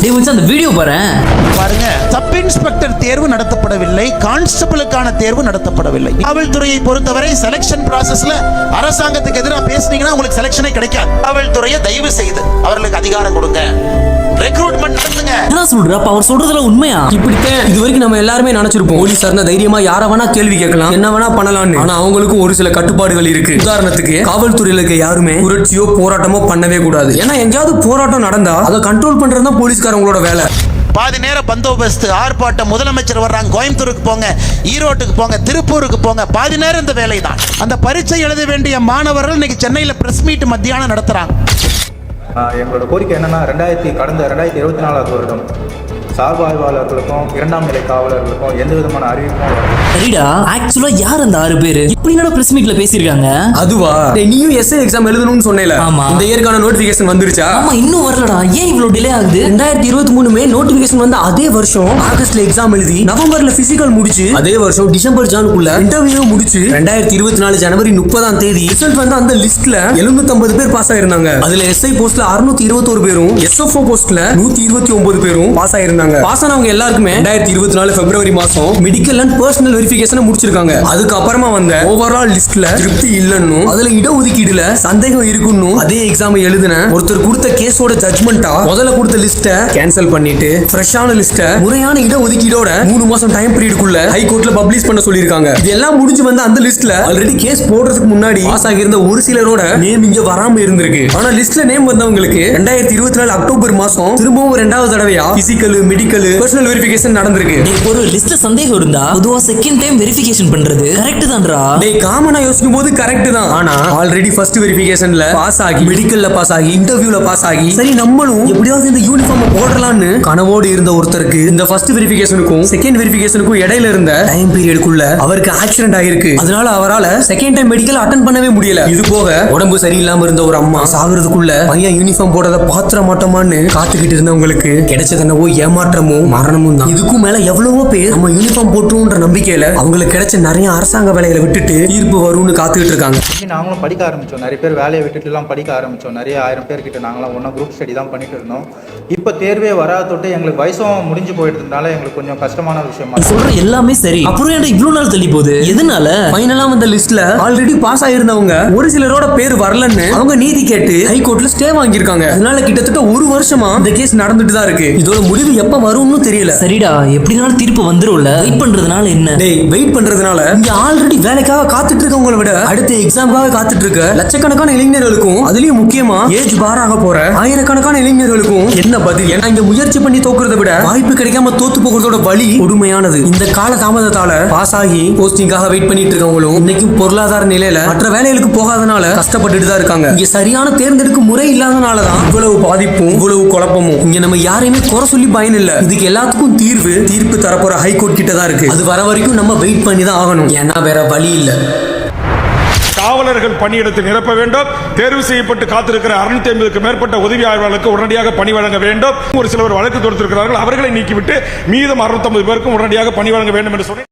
அந்த வீடியோ பாருங்க. Sub inspector தேர்வு நடத்தப்படவில்லை, கான்ஸ்டபிளுக்கான தேர்வு நடத்தப்படவில்லை. காவல்துறையை பொறுத்தவரை செலக்ஷன் ப்ராசஸ்ல அரசாங்கத்துக்கு எதிராக பேசுனீங்கன்னா உங்களுக்கு செலக்ஷனே கிடைக்காது. காவல்துறையை தயவு செய்து அவர்களுக்கு அதிகாரம் கொடுங்க, ரெக்ரூட்மெண்ட் நடத்துங்க. என்ன சொல்ற? அப்ப அவர் சொல்றதுல உண்மையா? இப்படித்தான் இது வரைக்கும் நம்ம எல்லாருமே நினைச்சிருப்போம். போலீஸார்னா தைரியமா யார வேணா கேள்வி கேட்கலாம், என்ன வேணா பண்ணலாம்னு. ஆனா அவங்களுக்கும் ஒரு சில கட்டுப்பாடுகள் இருக்கு. உதாரணத்துக்கு காவல்துறையில இருக்க யாருமே புரட்சியோ போராட்டமோ பண்ணவே கூடாது. ஏன்னா எங்கேயாவது போராட்டம் நடந்தா அதை கண்ட்ரோல் பண்றது தான் போலீஸ்காரங்களோட வேலை. பாதி நேரம் பந்தோபஸ்து, ஆர்ப்பாட்டம், முதலமைச்சர் வர்றாங்க, கோயம்புத்தூருக்கு போங்க, ஈரோட்டுக்கு போங்க, திருப்பூருக்கு போங்க, பாதி நேரம் இந்த வேலை தான். அந்த பரீட்சை எழுத வேண்டிய மாணவர்கள் இன்னைக்கு சென்னையில் பிரஸ் மீட் மத்தியானம் நடத்துறாங்க. எங்களோட கோரிக்கை என்னன்னா, கடந்த 2024 வருடம் சார்பு ஆய்வாளர்களுக்கும் இரண்டாம் நிலை காவலர்களுக்கும் எந்த விதமான அறிவிப்பும் சரிடா. ஆக்சுவலா யார் அந்த 6 பேர்? இப்படி என்னடா பிரஸ் மீட்ல பேசிருக்காங்க? அதுவா? நீயும் எஸ்ஐ எக்ஸாம் எழுதணும்னு சொன்னேல. ஆமா. இந்த இயர்க்கான நோட்டிபிகேஷன் வந்துருச்சா? ஆமா, இன்னும் வரலடா. ஏன் இவ்வளவு டிலே ஆகுது? 2023 மே நோட்டிபிகேஷன் வந்து அதே வருஷம் ஆகஸ்ட்ல எக்ஸாம் எழுதி நவம்பர்ல பிசிக்கல் முடிச்சு அதே வருஷம் டிசம்பர் ஜானுக்குள்ள இன்டர்வியூ முடிச்சு 2024 ஜனவரி 30ஆம் தேதி ரிசல்ட் வந்து அந்த லிஸ்ட்ல 750 பேர் பாஸ் ஆயிருந்தாங்க. அதுல எஸ்ஐ போஸ்ட்ல 621 பேரும் எஸ்எஃப்ஓ போஸ்ட்ல 129 பேரும் பாஸ் ஆயிருந்தாங்க. பாஸ் ஆனவங்க எல்லாருக்குமே 2024 பிப்ரவரி மாசம் மெடிக்கல் அண்ட் பர்சனல் வெரிஃபிகேஷன் முடிச்சிருக்காங்க. அதுக்கு அப்புறமா வந்த ஓவரால் லிஸ்ட்ல திருப்தி இல்லன்னு, அதுல இடஒதுக்கீடுல சந்தேகம் இருக்குன்னு அதே எக்ஸாம் எழுதின ஒருத்தர் கொடுத்த கேஸோட ஜட்மெண்டா முதல்ல கொடுத்த லிஸ்ட கேன்சல் பண்ணிட்டு ஃப்ரெஷ்ஷான லிஸ்ட முறையான இடஒதுக்கீடோட 3 மாசம் டைம் பீரியடுக்குள்ள ஹைகோர்ட்ல பப்ளிஷ் பண்ண சொல்லிருக்காங்க. இதெல்லாம் முடிஞ்சு வந்து அந்த லிஸ்ட்ல ஆல்ரெடி கேஸ் போடுறதுக்கு முன்னாடி பாஸ் ஆகியிருந்த ஒரு சிலரோட நேம் இங்க வராம இருந்திருக்கு. ஆனா லிஸ்ட்ல நேம் வந்தவங்களுக்கு 2024 அக்டோபர் மாசம் திரும்பவும் 2வது தடவையா பிசிக்கல் மெடிக்கல் பர்சனல் வெரிஃபிகேஷன் நடந்திருக்கு. ஒரு லிஸ்ட்ல சந்தேகம் இருந்தா பொதுவா செகண்ட் டைம் வெரிஃபிகேஷன் பண்றது கரெக்ட் தான்டா. டேய், காமனா யோசிக்கும் போது கரெக்ட் தான். ஆனா ஆல்ரெடி ஃபர்ஸ்ட் வெரிஃபிகேஷன்ல பாஸ் ஆகி மெடிக்கல்ல பாஸ் ஆகி இன்டர்வியூல பாஸ் ஆகி சரி நம்மளும் எப்படியாவது இந்த யூனிஃபார்ம் போடலாம்னு கனவோடு இருந்த ஒருத்தருக்கு இந்த ஃபர்ஸ்ட் வெரிஃபிகேஷனுக்கும் செகண்ட் வெரிஃபிகேஷனுக்கும் இடையில இருந்த டைம் பீரியடுக்குள்ள அவருக்கு ஆக்சிடென்ட் ஆயிருக்கு. அதனால அவரால செகண்ட் டைம் மெடிக்கல் அட்டெண்ட் பண்ணவே முடியல. இது போக உடம்பு சரியில்லாம இருந்த ஒரு அம்மா சாகுறதுக்குள்ள பையன் யூனிஃபார்ம் போடுறத பாத்திர மாட்டோமான்னு காத்துக்கிட்டு இருந்தவங்களுக்கு கிடைச்சது என்னவோ ஏமாற்றமும் மரணமும் தான். இதுக்கும் மேல எவ்வளவோ பேர் நம்ம யூனிஃபார்ம் போட்டுன்ற நம்பிக்கையில அவங்களுக்கு கிடைச்ச நிறைய அரசாங்க வேலைகளை விட்டுட்டு தீர்ப்பு வரும்னு காத்துக்கிட்டு இருக்காங்க. நாங்களும் படிக்க ஆரம்பிச்சோம். நிறைய பேர் வேலையை விட்டுட்டு எல்லாம் படிக்க ஆரம்பிச்சோம். நிறைய 1000 பேர்கிட்ட நாங்களாம் ஒன்றா குரூப் ஸ்டடி தான் பண்ணிட்டு இருந்தோம். இப்போ தேர்வே வராத தொட்டு எங்களுக்கு வயசும் முடிஞ்சு போயிட்டு இருந்தால எங்களுக்கு கொஞ்சம் கஷ்டமான விஷயமா சொல்ற எல்லாமே சரி. அப்புறம் ஏன்டா இவ்வளவு நாள் தள்ளி போகுது? எதனால? ஃபைனலா வந்த லிஸ்ட்ல ஆல்ரெடி பாஸ் ஆயிருந்தவங்க ஒரு சிலரோட பேர் வரலன்னு அவங்க நீதி கேட்டு ஹைகோர்ட்ல ஸ்டே வாங்கியிருக்காங்க. அதனால கிட்டத்தட்ட 1 வருஷமா இந்த கேஸ் நடந்துட்டு தான் இருக்கு. இதோட முடிவு எப்ப வரும்னு தெரியல. சரிடா, எப்படினாலும் தீர்ப்பு வந்துரும்ல. வெயிட் பண்றதுனால என்ன? டேய், வெயிட் பண்றதுனால இங்க ஆல்ரெடி வேலைக்காக காத்துட்டு இருக்கவங்களை விட அடுத்த எக்ஸாமுக்காக காத்துட்டு இருக்க லட்சக்கணக்கான இளைஞர்களுக்கும் அதுலயும் முக்கியமா ஏஜ் பாராக போற ஆயிரக்கணக்கான இளைஞர்களுக்கும் என்ன பதில்? ஏன்னா இங்க முயற்சி பண்ணி தோக்குறத விட வாய்ப்பு கிடைக்காம தோத்து போகிறதோட வலி கொடுமையானது. இந்த கால தாமதத்தால பாஸ் ஆகி போஸ்டிங்காக வெயிட் பண்ணிட்டு இருக்கவங்களும் இன்னைக்கும் பொருளாதார நிலையில மற்ற வேலைகளுக்கு போகாதனால கஷ்டப்பட்டுட்டு தான் இருக்காங்க. இங்க சரியான தேர்ந்தெடுக்கும் முறை இல்லாதனாலதான் இவ்வளவு பாதிப்பும் இவ்வளவு குழப்பமும். இங்க நம்ம யாரையுமே குறை சொல்லி பயன் இல்ல. இதுக்கு எல்லாத்துக்கும் தீர்ப்பு தரப்போற ஹைகோர்ட் கிட்ட தான் இருக்கு. அது வர வரைக்கும் நம்ம வெயிட் பண்ணி தான் ஆகணும். ஏன்னா வேற வழி இல்ல. காவலர்கள் பணியிடத்தை நிரப்ப வேண்டும். தேர்வு செய்யப்பட்டு காத்திருக்கிற 650க்கு மேற்பட்ட உதவி ஆய்வாளருக்கு உடனடியாக பணி வழங்க வேண்டும். ஒரு சிலர் வழக்கு தொடுத்திருக்கிறார்கள், அவர்களை நீக்கிவிட்டு மீதம் 650 பேருக்கும் உடனடியாக பணி வழங்க வேண்டும் என்று சொல்லி